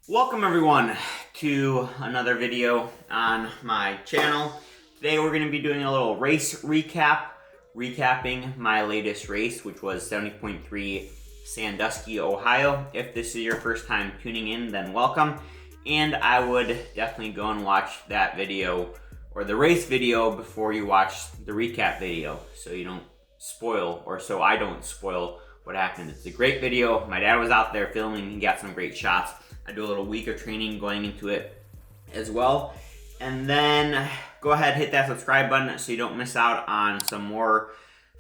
Welcome everyone to another video on my channel. Today we're going to be doing a little race recap, recapping my latest race, which was 70.3 Sandusky, Ohio. If this is your first time tuning in, then welcome. And I would definitely go and watch that video or the race video before you watch the recap video, so you don't spoil, or so I don't spoil what happened. It's a great video. My dad was out there filming. He got some great shots. I do a little week of training going into it as well. And then go ahead, hit that subscribe button so you don't miss out on some more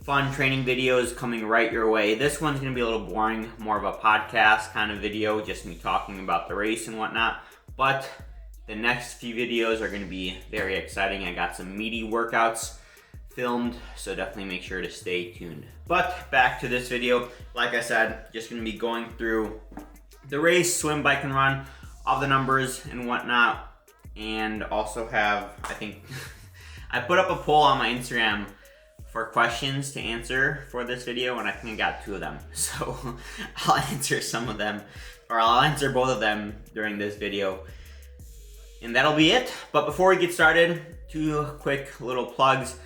fun training videos coming right your way. This one's gonna be a little boring, more of a podcast kind of video, just me talking about the race and whatnot. But the next few videos are gonna be very exciting. I got some meaty workouts filmed, so definitely make sure to stay tuned. But back to this video, like I said, just gonna be going through the race, swim, bike, and run, all the numbers and whatnot, and also have, I think, I put up a poll on my Instagram for questions to answer for this video, and I think I got 2 of them. So I'll answer some of them, or I'll answer both of them during this video, and that'll be it. But before we get started, 2 quick little plugs.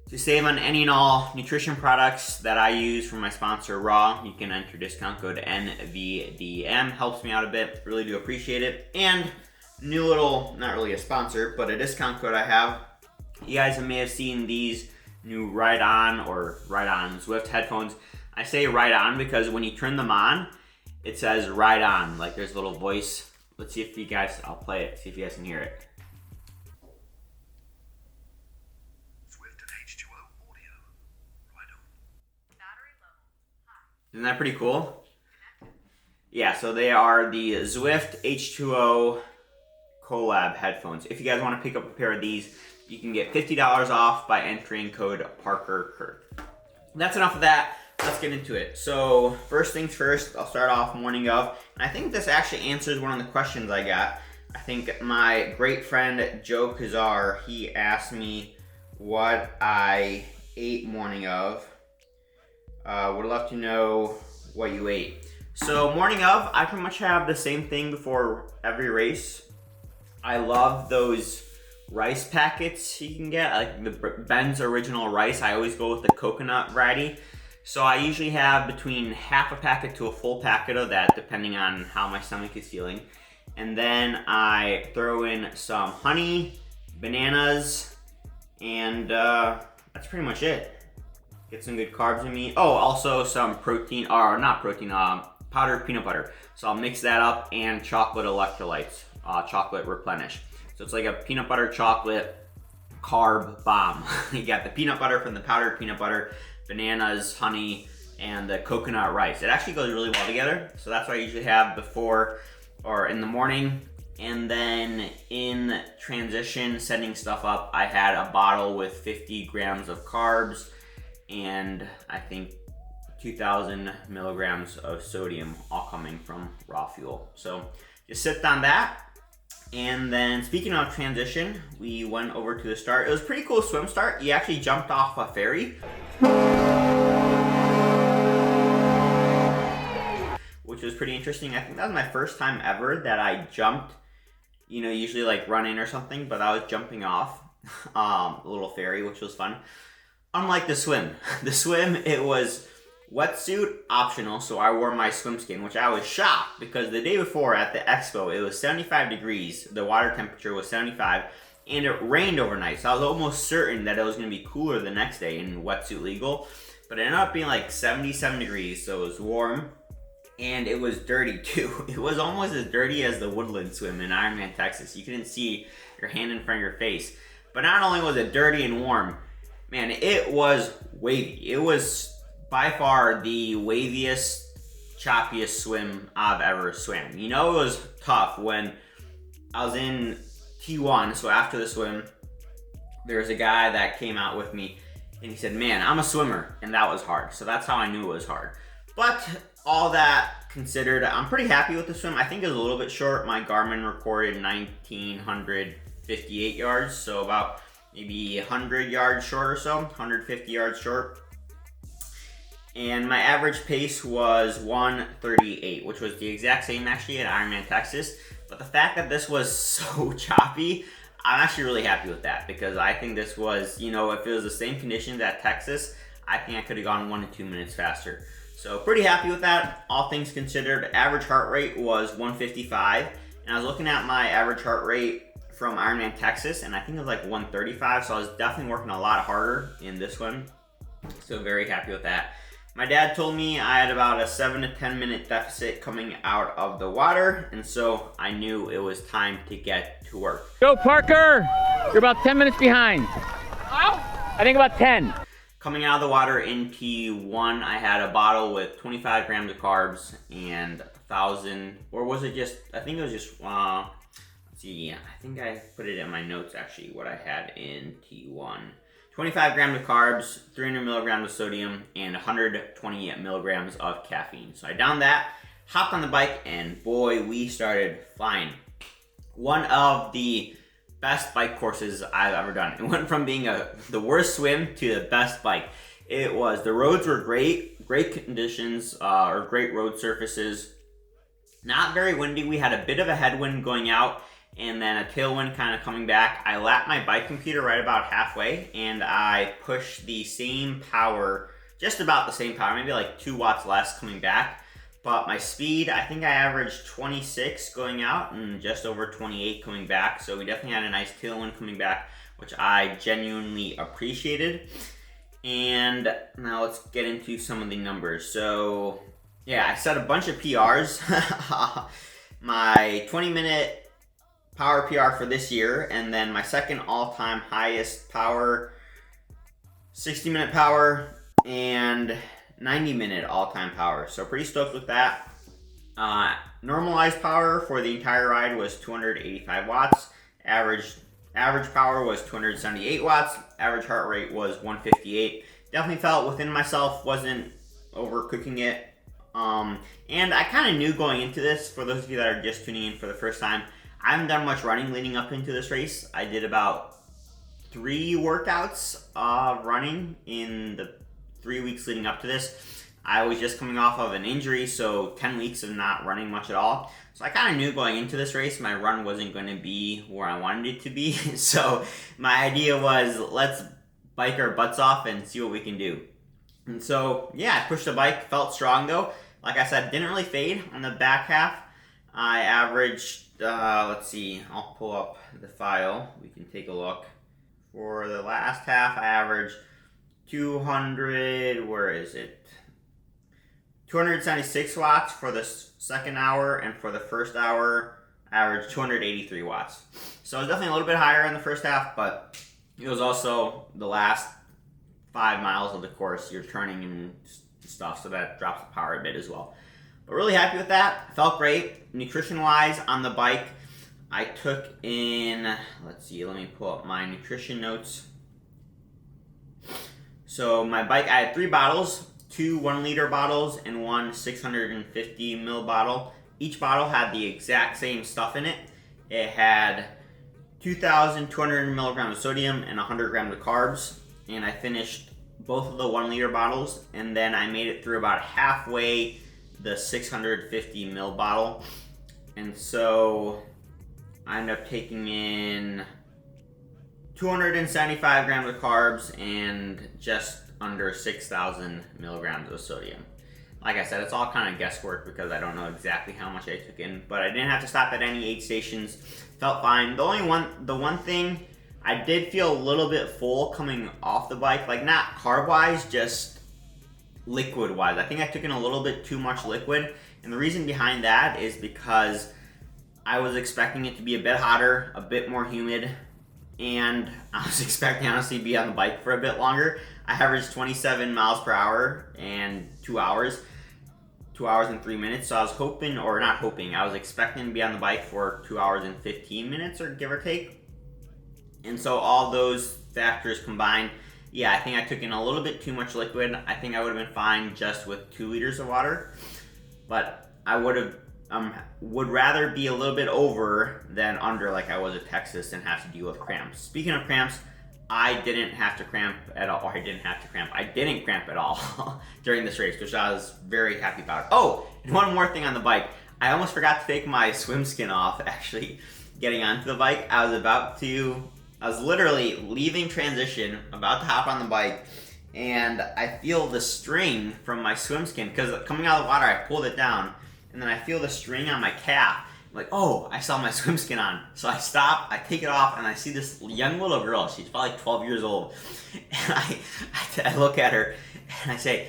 To save on any and all nutrition products that I use from my sponsor Raw, you can enter discount code NVDM. Helps me out a bit, really do appreciate it. And new little, not really a sponsor, but a discount code I have. You guys may have seen these new Ride On Zwift headphones. I say Ride On because when you turn them on, it says Ride On, like there's a little voice. Let's see if you guys, I'll play it, see if you guys can hear it. Isn't that pretty cool? Yeah, so they are the Zwift H20 collab headphones. If you guys want to pick up a pair of these, you can get $50 off by entering code PARKERKERTH. That's enough of that. Let's get into it. So first things first, I'll start off morning of. And I think this actually answers one of the questions I got. I think my great friend Joe Kazar, he asked me what I ate morning of. Would love to know what you ate. So morning of, I pretty much have the same thing before every race. I love those rice packets you can get, like the Ben's Original Rice. I always go with the coconut variety. So I usually have between half a packet to a full packet of that, depending on how my stomach is feeling. And then I throw in some honey, bananas, and that's pretty much it. Get some good carbs in me. Oh, also some protein, or not protein, powdered peanut butter. So I'll mix that up, and chocolate electrolytes, chocolate replenish. So it's like a peanut butter chocolate carb bomb. You got the peanut butter from the powdered peanut butter, bananas, honey, and the coconut rice. It actually goes really well together. So that's what I usually have before or in the morning. And then in transition, setting stuff up, I had a bottle with 50 grams of carbs, and I think 2,000 milligrams of sodium, all coming from raw fuel. So just sipped on that. And then speaking of transition, we went over to the start. It was a pretty cool swim start. You actually jumped off a ferry, which was pretty interesting. I think that was my first time ever that I jumped, you know, usually like running or something, but I was jumping off a little ferry, which was fun. Unlike the swim. The swim, it was wetsuit optional, so I wore my swim skin, which I was shocked because the day before at the expo, it was 75 degrees, the water temperature was 75, and it rained overnight, so I was almost certain that it was going to be cooler the next day in wetsuit legal, but it ended up being like 77 degrees, so it was warm, and it was dirty too. It was almost as dirty as the woodland swim in Ironman, Texas. You couldn't see your hand in front of your face, but not only was it dirty and warm, man, it was wavy. It was by far the waviest, choppiest swim I've ever swam. You know, it was tough when I was in T1, so after the swim, there was a guy that came out with me, and he said, man, I'm a swimmer, and that was hard. So that's how I knew it was hard. But all that considered, I'm pretty happy with the swim. I think it was a little bit short. My Garmin recorded 1,958 yards, so about maybe 100 yards short or so, 150 yards short. And my average pace was 1:38, which was the exact same actually at Ironman Texas. But the fact that this was so choppy, I'm actually really happy with that, because I think this was, you know, if it was the same conditions at Texas, I think I could have gone 1 to 2 minutes faster. So pretty happy with that, all things considered. Average heart rate was 155, and I was looking at my average heart rate from Ironman Texas, and I think it was like 135, so I was definitely working a lot harder in this one. So very happy with that. My dad told me I had about a 7 to 10 minute deficit coming out of the water, and so I knew it was time to get to work. Go Parker! You're about 10 minutes behind. I think about 10. Coming out of the water in T1, I had a bottle with 25 grams of carbs and 1,000, or was it just, I think it was just, let's see, I think I put it in my notes actually, what I had in T1. 25 grams of carbs, 300 milligrams of sodium, and 120 milligrams of caffeine. So I downed that, hopped on the bike, and boy, we started flying. One of the best bike courses I've ever done. It went from being the worst swim to the best bike. It was, the roads were great conditions, or great road surfaces. Not very windy. We had a bit of a headwind going out, and then a tailwind kind of coming back. I lapped my bike computer right about halfway, and I pushed the same power, just about the same power, maybe like 2 watts less coming back. But my speed, I think I averaged 26 going out and just over 28 coming back. So we definitely had a nice tailwind coming back, which I genuinely appreciated. And now let's get into some of the numbers. So yeah, I set a bunch of PRs. My 20-minute power PR for this year, and then my second all-time highest power, 60-minute power, and 90-minute all-time power. So pretty stoked with that. Normalized power for the entire ride was 285 watts. Average power was 278 watts. Average heart rate was 158. Definitely felt within myself, wasn't overcooking it. And I kind of knew going into this, for those of you that are just tuning in for the first time, I haven't done much running leading up into this race. I did about 3 workouts running in the 3 weeks leading up to this. I was just coming off of an injury, so 10 weeks of not running much at all. So I kind of knew going into this race my run wasn't going to be where I wanted it to be. So my idea was, let's bike our butts off and see what we can do. And so yeah, I pushed the bike, felt strong though. Like I said, didn't really fade on the back half. I averaged, let's see, I'll pull up the file. We can take a look. For the last half, I averaged 276 watts for the second hour, and for the first hour, I averaged 283 watts. So it was definitely a little bit higher in the first half, but it was also the last 5 miles of the course. You're turning and stuff, so that drops the power a bit as well. But really happy with that. Felt great. Nutrition-wise on the bike, I took in, let's see, let me pull up my nutrition notes. So my bike, I had 3 bottles, 2 1-liter bottles and 1 650 ml bottle. Each bottle had the exact same stuff in it. It had 2,200 milligrams of sodium and 100 grams of carbs. And I finished both of the 1-liter bottles, and then I made it through about halfway the 650 ml bottle. And so I ended up taking in 275 grams of carbs and just under 6,000 milligrams of sodium. Like I said, it's all kind of guesswork because I don't know exactly how much I took in, but I didn't have to stop at any aid stations. Felt fine. The one thing, I did feel a little bit full coming off the bike, like not carb-wise, just liquid-wise. I think I took in a little bit too much liquid, and the reason behind that is because I was expecting it to be a bit hotter, a bit more humid, and I was expecting honestly to be on the bike for a bit longer. I averaged 27 miles per hour and 2 hours. 2 hours and 3 minutes. So I was hoping, or not hoping, I was expecting to be on the bike for 2 hours and 15 minutes, or give or take. And so all those factors combined, yeah, I think I took in a little bit too much liquid. I think I would have been fine just with 2 liters of water, but I would rather be a little bit over than under, like I was at Texas and have to deal with cramps. Speaking of cramps, I didn't have to cramp at all, or I didn't cramp at all during this race, which I was very happy about. Oh, and one more thing on the bike. I almost forgot to take my swim skin off, actually, getting onto the bike. I was literally leaving transition, about to hop on the bike, and I feel the string from my swim skin, because coming out of the water, I pulled it down, and then I feel the string on my calf. I'm like, oh, I saw my swim skin on. So I stop, I take it off, and I see this young little girl. She's probably 12 years old. And I look at her, and I say,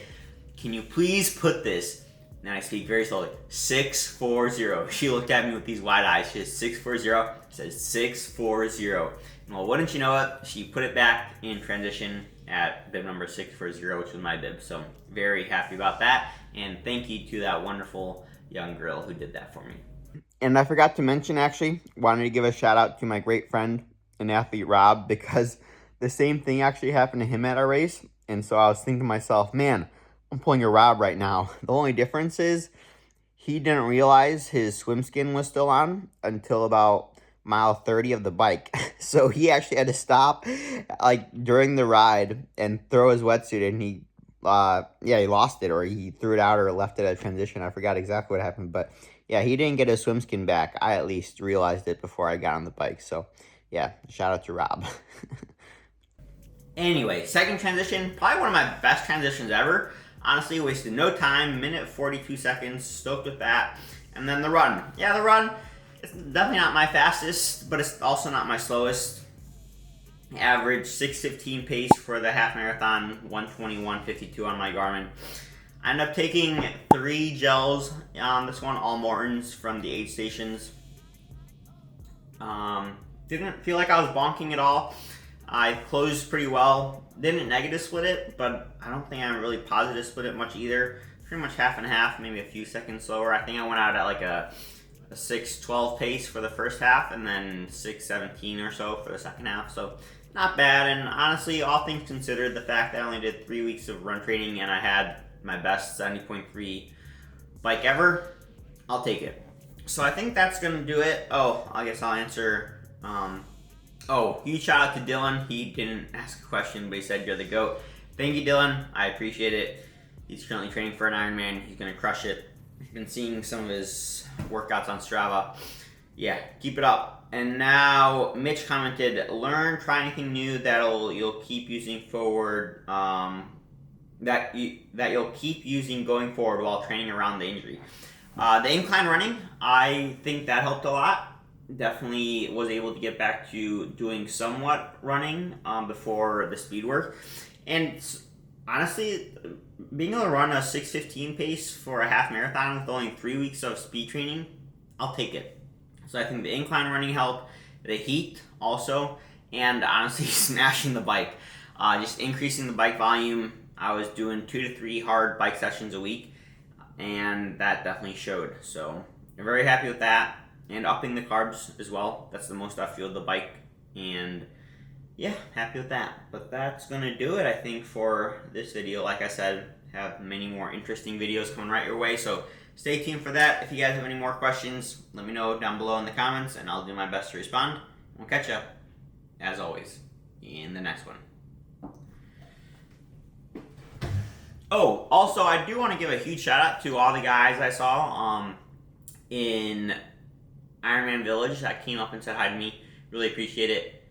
can you please put this, and I speak very slowly, 640. She looked at me with these wide eyes. She says 640. I said 640. And well, wouldn't you know it, she put it back in transition at bib number 640, which was my bib. So very happy about that. And thank you to that wonderful young girl who did that for me. And I forgot to mention, actually, wanted to give a shout out to my great friend and athlete, Rob, because the same thing actually happened to him at our race. And so I was thinking to myself, man, I'm pulling a Rob right now. The only difference is he didn't realize his swim skin was still on until about mile 30 of the bike. So he actually had to stop like during the ride and throw his wetsuit, and he lost it, or he threw it out or left it at transition. I forgot exactly what happened, but yeah, he didn't get his swim skin back. I at least realized it before I got on the bike. So yeah, shout out to Rob. Anyway, second transition, probably one of my best transitions ever. Honestly, wasted no time, minute 42 seconds, stoked with that. And then the run. Yeah, the run, it's definitely not my fastest, but it's also not my slowest. Average 6:15 pace for the half marathon, 1:21:52 on my Garmin. I ended up taking 3 gels on this one, all Mortons from the aid stations. Didn't feel like I was bonking at all. I closed pretty well. Didn't negative split it, but I don't think I really positive split it much either. Pretty much half and half, maybe a few seconds slower. I think I went out at like a 6:12 pace for the first half, and then 6:17 or so for the second half. So not bad. And honestly, all things considered, the fact that I only did 3 weeks of run training and I had my best 70.3 bike ever, I'll take it. So I think that's gonna do it. Oh, I guess I'll answer. Huge shout out to Dylan. He didn't ask a question, but he said you're the GOAT. Thank you, Dylan. I appreciate it. He's currently training for an Ironman. He's gonna crush it. I've been seeing some of his workouts on Strava. Yeah, keep it up. And now Mitch commented, learn, try anything new you'll keep using forward. That you'll keep using going forward while training around the injury. The incline running, I think that helped a lot. Definitely was able to get back to doing somewhat running before the speed work. And honestly, being able to run a 6:15 pace for a half marathon with only 3 weeks of speed training, I'll take it. So I think the incline running helped, the heat also, and honestly smashing the bike. Just increasing the bike volume. I was doing 2 to 3 hard bike sessions a week, and that definitely showed. So I'm very happy with that. And upping the carbs as well. That's the most I fueled the bike. And yeah, happy with that. But that's going to do it, I think, for this video. Like I said, have many more interesting videos coming right your way. So stay tuned for that. If you guys have any more questions, let me know down below in the comments, and I'll do my best to respond. We'll catch up, as always, in the next one. Oh, also, I do want to give a huge shout out to all the guys I saw in Ironman Village that came up and said hi to me. Really appreciate it.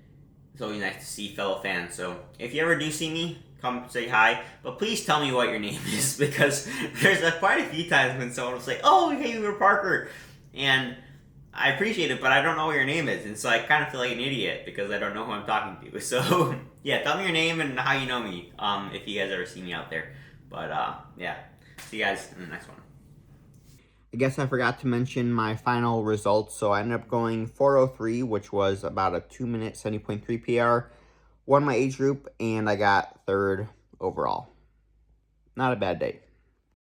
It's always nice to see fellow fans. So if you ever do see me, come say hi. But please tell me what your name is, because there's quite a few times when someone will say, oh, hey, you're Parker. And I appreciate it, but I don't know what your name is. And so I kind of feel like an idiot because I don't know who I'm talking to. So yeah, tell me your name and how you know me if you guys ever see me out there. But yeah, see you guys in the next one. I guess I forgot to mention my final results. So I ended up going 4:03, which was about a 2-minute 70.3 PR. Won my age group, and I got 3rd overall. Not a bad day.